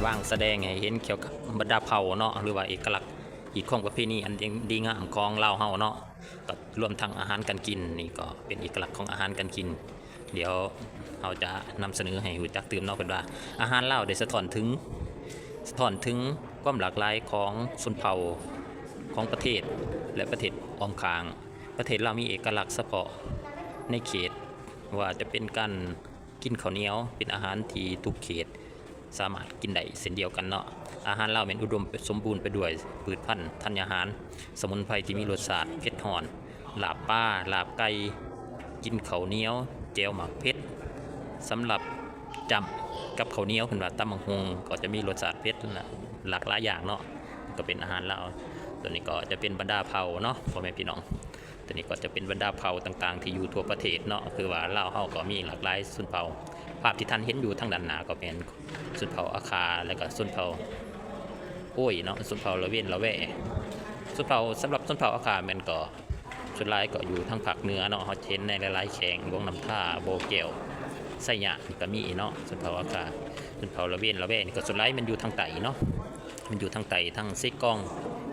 ว่างแสดงให้เห็นเกี่ยวกับบรรดาเผ่าเนาะหรือว่าเอกลักษณ์อีกของประเพณีอันดีงามของลาวเฮาเนาะก็รวมทั้งอาหารการกินนี่ก็เป็นเอกลักษณ์ของอาหารการกินเดี๋ยวเราจะนำเสนอให้รู้จักตื่มเนาะเป็นว่าอาหารลาวได้สะท้อนถึงความหลากหลายของชนเผ่าของประเทศและประเทศอ้อมข้างประเทศเรามีเอกลักษณ์เฉพาะในเขตว่าจะเป็นการกินข้าวเหนียวเป็นอาหารที่ทุกเขตสามารถกินได้เช่นเดียวกันเนาะอาหารเราเป็นอุดมสมบูรณ์ไปด้วยพืชพันธุ์ธัญญาหารสมุนไพรที่มีรสชาติเผ็ดร้อนลาบปลาลาบไก่กินข้าวเหนียวแจ่วหมักเผ็ดสำหรับจำกับข้าวเหนียวขึ้นว่าตำบักหุ่งก็จะมีรสชาติเผ็ดหลากหลายอย่างเนาะก็เป็นอาหารเราตัวนี้ก็จะเป็นบรรดาเผ่าเนาะพ่อแม่พี่น้องตัวนี้ก็จะเป็นบรรดาเผ่าต่างๆที่อยู่ทั่วประเทศเนาะคือว่าลาวเฮาก็มีหลากหลายชนเผ่าภาพที่ท่านเห็นอยู่ทางด้านหน้าก็เป็นชนเผ่าอาคาแล้วก็ชนเผ่าโอ้ยเนาะชนเผ่าละเว้นละแว่ชนเผ่าสำหรับชนเผ่าอาคามันก็ส่วนหลายก็อยู่ทางภาคเหนือเนาะเฮาเห็นในหลายๆแข่งวงน้ำท่าโบเกลไสยะนี่ก็มีเนาะชนเผ่าอาคาชนเผ่าละเว้นละแว่นี่ก็ส่วนหลายมันอยู่ทางใต้เนาะมันอยู่ทางใต้ทางเซกอง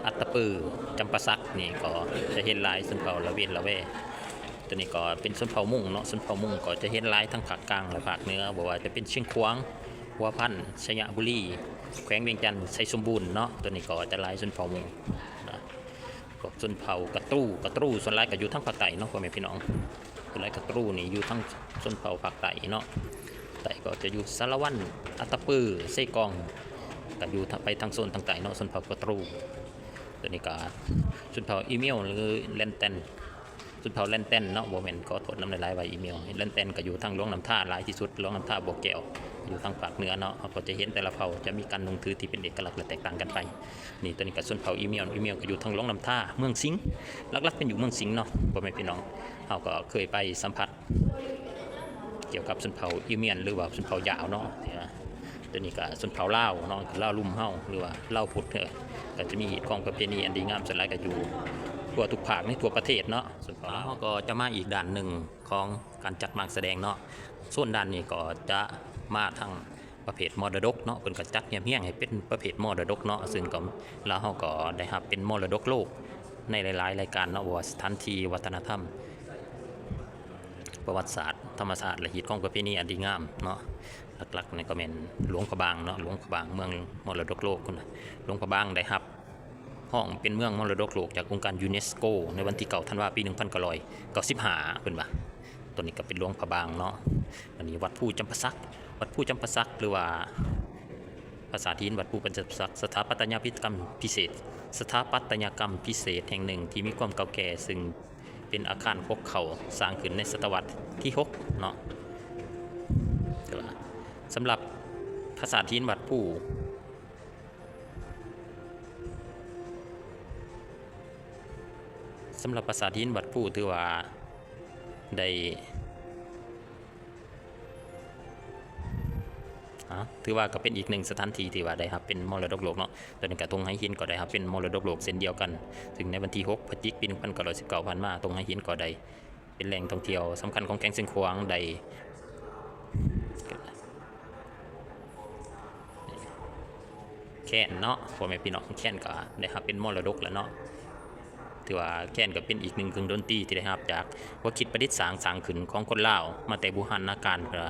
อัตตปือจำปาสักนี่ก็จะเห็นลายชนเผ่าละเว้นละแว่ตัวนี้ก็เป็นชนเผ่ามุ่งเนาะชนเผ่ามุ่งก็จะเห็นลายทั้งภาคกลางและภาคเหนือบอกว่าจะเป็นเชียงขวางหัวพันชัยบุรีแขวงเวียงจันทร์ไชยสมบูรณ์เนาะตัวนี้ก็จะลายชนเผ่ามุ่งนะก็ชนเผ่ากระตู้ส่วนลายก็อยู่ทั้งภาคใต้เนาะพ่อแม่พี่น้องส่วนลายกระตู้นี่อยู่ทั้งชนเผ่าภาคใต้เนาะใต้ก็จะอยู่สารวัตรอัตตปือเซกองก็อยู่ไปทางโซนทางใต้เนาะชนเผ่ากระตู้ตัวนี้ก็ชนเผ่าอีเมลหรือแลนเตนชนเผ่าแลนเตนเนาะบ่แม่นก็โทษน้ำลายไว้อีเมลแลนเตนก็อยู่ทางหลวงน้ำท่าหลายที่สุดหลวงน้ำท่าบ่อแก้วอยู่ทางภาคเหนือเนาะเราก็จะเห็นแต่ละเผ่าจะมีการลงถือที่เป็นเอกลักษณ์และแตกต่างกันไปนี่ตัวนี้ก็ชนเผ่าอีเมลก็อยู่ทางหลวงน้ำท่าเมืองสิงห์หลักๆเป็นอยู่เมืองสิงห์เนาะบ่แม่นพี่น้องเราก็เคยไปสัมผัสเกี่ยวกับชนเผ่าอีเมลหรือว่าชนเผ่ายาวเนาะตัวนี้ก็ชนเผ่าลาวเนาะลาวลุ่มเฮาหรือว่าลาวพุทธก็จะมีของประเพณีอันดีงามส่วนหลายก็อยู่ทั่วทุกภาคในทั่วประเทศเนาะส่วนของเราก็จะมาอีกด้านหนึ่งของการจัดมางแสดงเนาะส่วนด้านนี้ก็จะมาทางประเภทมรดกเนาะเป็นกระจัดเฮี้ยงให้เป็นประเภทมรดกเนาะซึ่งก็เราก็ได้รับเป็นมรดกโลกในหลายๆรายการเนาะว่าสถานที่วัฒนธรรมประวัติศาสตร์ธรรมศาสตร์และหีดของประเพณีอันดีงามเนาะหลักๆนี่ก็เป็นหลวงพระบางเนาะหลวงพระบางเมืองมรดกโลกคนหลวงพระบางได้รับห้องเป็นเมืองมรดกโลกจากองค์การยูเนสโกในวันที่9 ธันวาคม ปี 1995เป็นว่าตัวนี้ก็เป็นหลวงพระบางเนาะอันนี้วัดผู้จำปาสักหรือว่าภาษาจีนวัดผู้จำปาสักสถาปัตยกรรมพิเศษแห่งหนึ่งที่มีความเก่าแก่ซึ่งเป็นอาคารพกเขาสร้างขึ้นในศตวรรษที่6เนาะสำหรับภาษาจีนวัดผู้ถือว่าได้ถือว่าก็เป็นอีกหนึ่งสถานที่ที่ว่าได้ครับเป็นมรดกโลกเนาะตอนนี้กระทงไหหินก็ได้ครับเป็นมรดกโลกเช่นเดียวกันถึงในวันที่6 พฤศจิกายน ปี 1919 ผ่านมาตรงไหหินก็ได้เป็นแหล่งท่องเที่ยวสำคัญของแก่งเชียงขวางได้แค่นเนาะพ่อแม่พี่น้องแค่นก็ได้ครับเป็นมรดกแล้วเนาะถือว่าแค่นก็เป็นอีกหนึ่งเครื่องดนตรีที่ได้รับจากว่าคิดประดิษฐ์สร้างขึ้นของคนลาวมาแต่บูรณาการเพื่อ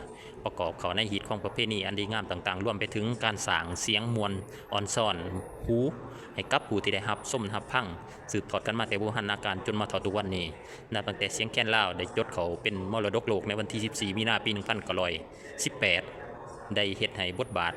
ประกอบเข้าในหีดของประเพณีอันดีงามต่างๆรวมไปถึงการสร้างเสียงมวลอ่อนซ่อนหูให้กับผู้ที่ได้รับส้มรับพังสืบทอดกันมาแต่บูรณาการจนมาถึงทุกวันนี้นับตั้งแต่เสียงแคนลาวได้ยศเขาเป็นมรดกโลกในวันที่14 มีนาคม ปี 1918ได้เฮ็ดให้บทบาท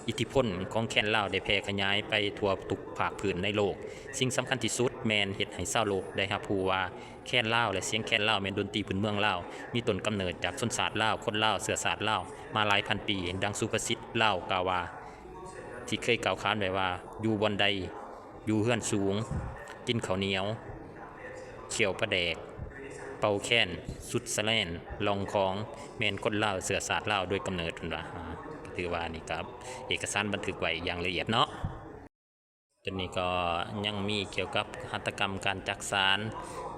อิทธิพลของแคนลาวได้แพร่ขยายไปทั่วทุกภาคพื้นในโลกสิ่งสำคัญที่สุดแมนเฮ็ดให้ชาวโลกได้รับรู้ว่าแคนลาวและเสียงแคนลาวแม่นดนตรีพื้นเมืองลาวมีต้นกำเนิดจากชนชาติลาวคนลาวเชื้อชาติลาวมาหลายพันปีดังสุภาษิตลาวกล่าวว่าที่เคยกล่าวขานไว้ว่าอยู่บอนใดอยู่เฮือนสูงกินข้าวเหนียวเขียวปลาแดกเป่าแค้นสุดสะแลนลองของแม่นคนลาวเชื้อชาติลาวโดยกำเนิดว่าถือว่านี่ครับเอกสารบันทึกไว้อย่างละเอียดเนาะตัวนี้ก็ยังมีเกี่ยวกับหัตถกรรมการจักสาน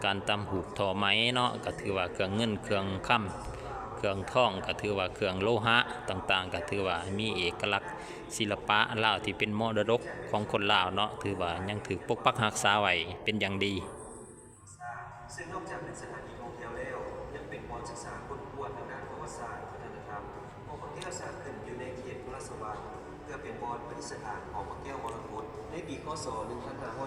การตำหูกทอไม้เนาะก็ถือว่าเครื่องเงินเครื่องค่ำ เครื่องท่องก็ถือว่าเครื่องโลหะต่างๆก็ถือว่ามีเอกลักษณ์ศิลปะลาวที่เป็นมรดกของคนลาวเนาะถือว่ายังถือปกปักรักษาไว้เป็นอย่างดีซึ่งนอกจากเป็นสถานที่ท่องเที่ยวแล้วยังเป็นบอนศึกษาค้นคว้าทางด้านประวัติศาสตร์วัฒนธรรมพระแก้วสร้างขึ้นอยู่ในเขตพระราชวังเพื่อเป็นบอนประดิษฐานของพระแก้วมรกตในปีคศ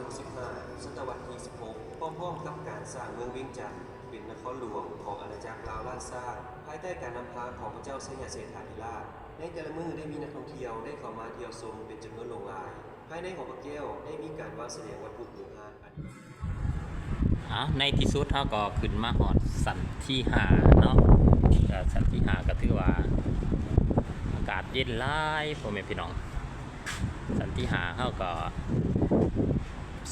1565ศตวรรษที่16พร้อมๆกับการสร้างเมืองเวียงจันทร์เป็นนครหลวงของอาณาจักรลาวล้านซาภายใต้การนำพาของพระเจ้าชัยเสฐาธิราชในแต่ละมื้อได้มีนักท่องเที่ยวได้เข้ามาเที่ยวชมเป็นจำนวนหลงหลายภายในของพระแก้วได้มีการวางแสดงวัตถุโบราณในที่สุดเขาก็ขึ้นมาหอดสันที่หาเนาะสันที่หาก็ถือว่าอากาศเย็นหลายพ่อแม่พี่น้องสันที่หาเขาก็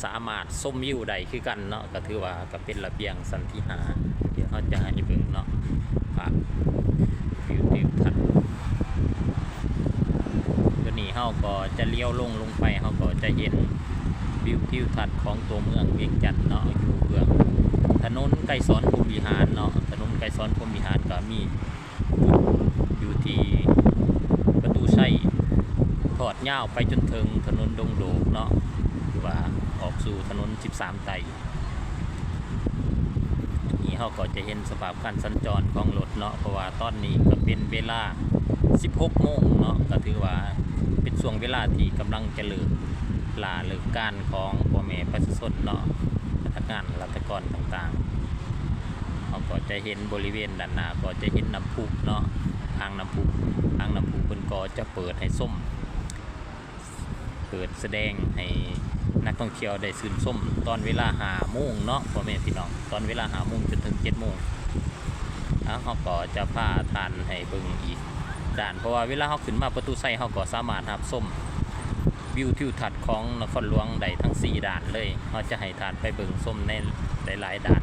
สามารถส้มวิวได้คือกันเนาะก็ถือว่าก็เป็นระเบียงสันที่หาเดี๋ยวเขาจะให้เบิ่งเนาะวิวทิวทัศน์ตัวนี้เขาก็จะเลี้ยวลงไปเขาก็จะเห็นวิวทิวทัศน์ของตัวเมืองเวียงจันทน์เนาะอยู่เบื้องถนนไกรสอนพรหมวิหารเนาะถนนไกรสอนพรหมวิหารก็มีอยู่ที่ประตูชัยทอดยาวไปจนถึงถนนดงโดกเนาะหรือว่าออกสู่ถนน13ไต่นี่เราก็จะเห็นสภาพการสัญจรของรถเนาะเพราะว่าตอนนี้ก็เป็นเวลา16 โมงเนาะก็ถือว่าเป็นช่วงเวลาที่กำลังจะเลิกการของพ่อแม่ประชาชนเนาะพนักงานราชการต่างๆเราก็จะเห็นบริเวณด้านหน้าก็จะเห็นน้ำพุเนาะอ่างน้ำพุเพิ่นก็จะเปิดให้ส้มเปิดแสดงให้นักท่องเที่ยวได้ชื่นชมตอนเวลา5 โมงเนาะพ่อแม่พี่น้องตอนเวลา5 โมงจนถึง7 โมงเขาก็จะพาทานให้เบิ่งอีกด้านเพราะว่าเวลาเขาขึ้นมาประตูไซเขาก็สามารถรับชมวิวทิวทัศน์ของนครหลวงได้ทั้ง4 ด้านเลยเขาจะให้ทานไปเบิ่งชมในหลายๆด้าน